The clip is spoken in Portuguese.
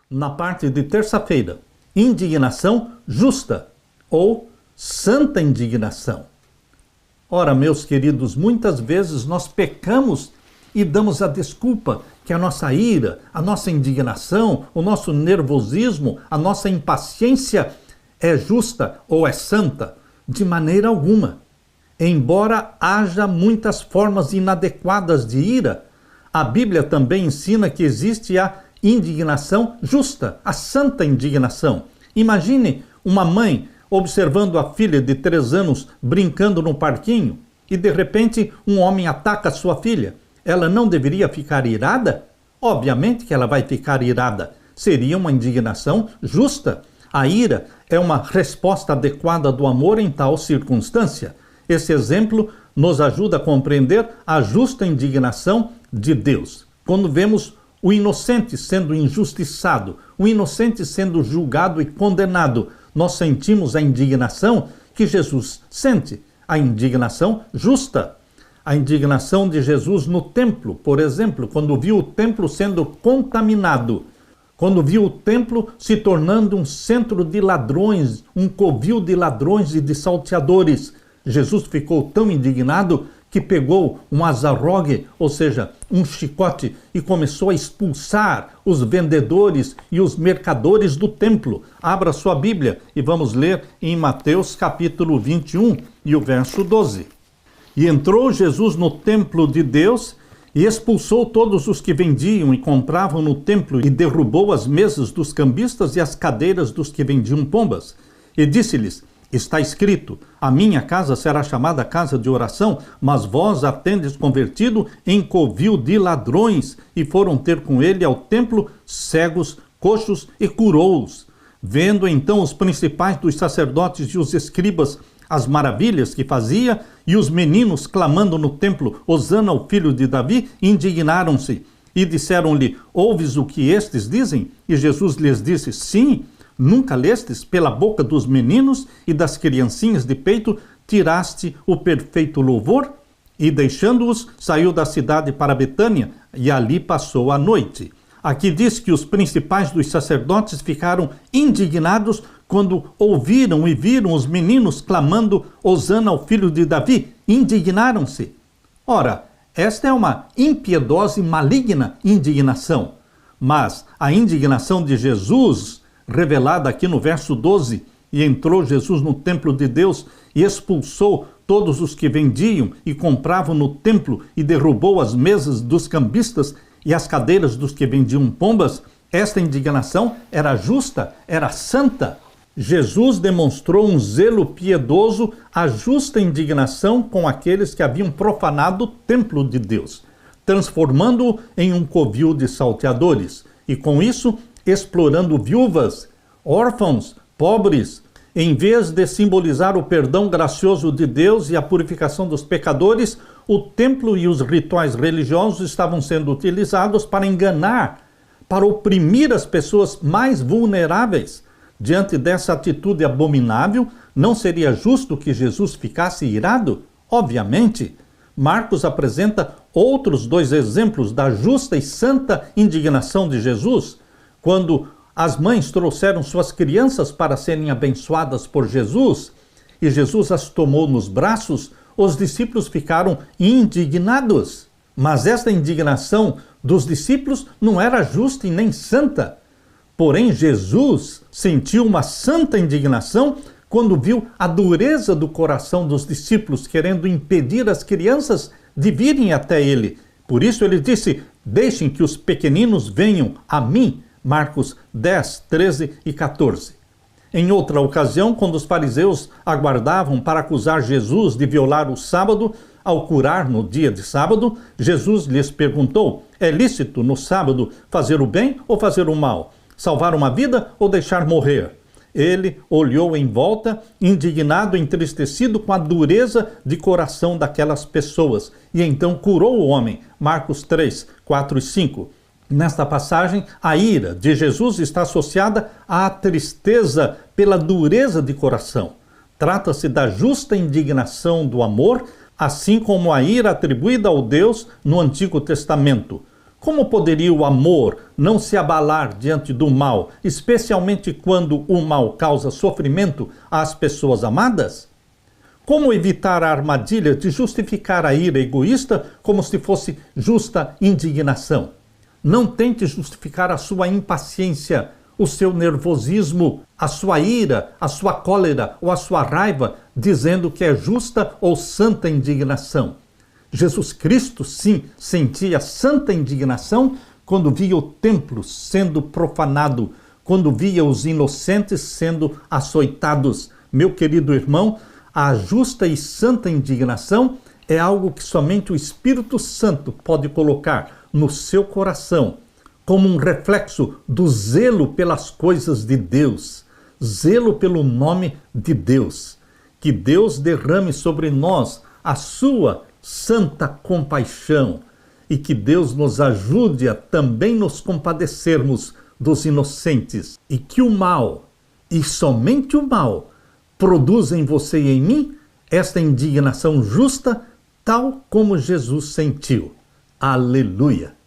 na parte de terça-feira, indignação justa ou santa indignação. Ora, meus queridos, muitas vezes nós pecamos e damos a desculpa que a nossa ira, a nossa indignação, o nosso nervosismo, a nossa impaciência é justa ou é santa. De maneira alguma. Embora haja muitas formas inadequadas de ira, a Bíblia também ensina que existe a indignação justa, a santa indignação. Imagine uma mãe observando a filha de 3 anos brincando no parquinho e de repente um homem ataca a sua filha. Ela não deveria ficar irada? Obviamente que ela vai ficar irada. Seria uma indignação justa. A ira é uma resposta adequada do amor em tal circunstância. Esse exemplo nos ajuda a compreender a justa indignação de Deus. Quando vemos o inocente sendo injustiçado, o inocente sendo julgado e condenado, nós sentimos a indignação que Jesus sente, a indignação justa. A indignação de Jesus no templo, por exemplo, quando viu o templo sendo contaminado, quando viu o templo se tornando um centro de ladrões, um covil de ladrões e de salteadores, Jesus ficou tão indignado que pegou um azarrogue, ou seja, um chicote, e começou a expulsar os vendedores e os mercadores do templo. Abra sua Bíblia e vamos ler em Mateus capítulo 21 e o verso 12. E entrou Jesus no templo de Deus e expulsou todos os que vendiam e compravam no templo e derrubou as mesas dos cambistas e as cadeiras dos que vendiam pombas. E disse-lhes: está escrito, a minha casa será chamada casa de oração, mas vós a tendes convertido em covil de ladrões. E foram ter com ele ao templo cegos, coxos e curou-os. Vendo então os principais dos sacerdotes e os escribas as maravilhas que fazia, e os meninos clamando no templo, Hosana ao filho de Davi, indignaram-se. E disseram-lhe: ouves o que estes dizem? E Jesus lhes disse: sim. Nunca lestes pela boca dos meninos e das criancinhas de peito, tiraste o perfeito louvor? E deixando-os, saiu da cidade para Betânia, e ali passou a noite. Aqui diz que os principais dos sacerdotes ficaram indignados quando ouviram e viram os meninos clamando Hosana ao filho de Davi. Indignaram-se. Ora, esta é uma impiedosa e maligna indignação. Mas a indignação de Jesus, revelada aqui no verso 12, e entrou Jesus no templo de Deus e expulsou todos os que vendiam e compravam no templo e derrubou as mesas dos cambistas e as cadeiras dos que vendiam pombas, esta indignação era justa, era santa. Jesus demonstrou um zelo piedoso, a justa indignação com aqueles que haviam profanado o templo de Deus, transformando-o em um covil de salteadores, e com isso explorando viúvas, órfãos, pobres. Em vez de simbolizar o perdão gracioso de Deus e a purificação dos pecadores, o templo e os rituais religiosos estavam sendo utilizados para enganar, para oprimir as pessoas mais vulneráveis. Diante dessa atitude abominável, não seria justo que Jesus ficasse irado? Obviamente. Marcos apresenta outros 2 exemplos da justa e santa indignação de Jesus. Quando as mães trouxeram suas crianças para serem abençoadas por Jesus, e Jesus as tomou nos braços, os discípulos ficaram indignados. Mas esta indignação dos discípulos não era justa e nem santa. Porém, Jesus sentiu uma santa indignação quando viu a dureza do coração dos discípulos, querendo impedir as crianças de virem até ele. Por isso ele disse: deixem que os pequeninos venham a mim. Marcos 10, 13 e 14. Em outra ocasião, quando os fariseus aguardavam para acusar Jesus de violar o sábado, ao curar no dia de sábado, Jesus lhes perguntou: é lícito no sábado fazer o bem ou fazer o mal? Salvar uma vida ou deixar morrer? Ele olhou em volta, indignado e entristecido com a dureza de coração daquelas pessoas, e então curou o homem. Marcos 3, 4 e 5. Nesta passagem, a ira de Jesus está associada à tristeza pela dureza de coração. Trata-se da justa indignação do amor, assim como a ira atribuída ao Deus no Antigo Testamento. Como poderia o amor não se abalar diante do mal, especialmente quando o mal causa sofrimento às pessoas amadas? Como evitar a armadilha de justificar a ira egoísta como se fosse justa indignação? Não tente justificar a sua impaciência, o seu nervosismo, a sua ira, a sua cólera ou a sua raiva, dizendo que é justa ou santa indignação. Jesus Cristo, sim, sentia santa indignação quando via o templo sendo profanado, quando via os inocentes sendo açoitados. Meu querido irmão, a justa e santa indignação é algo que somente o Espírito Santo pode colocar no seu coração, como um reflexo do zelo pelas coisas de Deus, zelo pelo nome de Deus. Que Deus derrame sobre nós a sua santa compaixão e que Deus nos ajude a também nos compadecermos dos inocentes e que o mal, e somente o mal, produza em você e em mim esta indignação justa, tal como Jesus sentiu. Aleluia!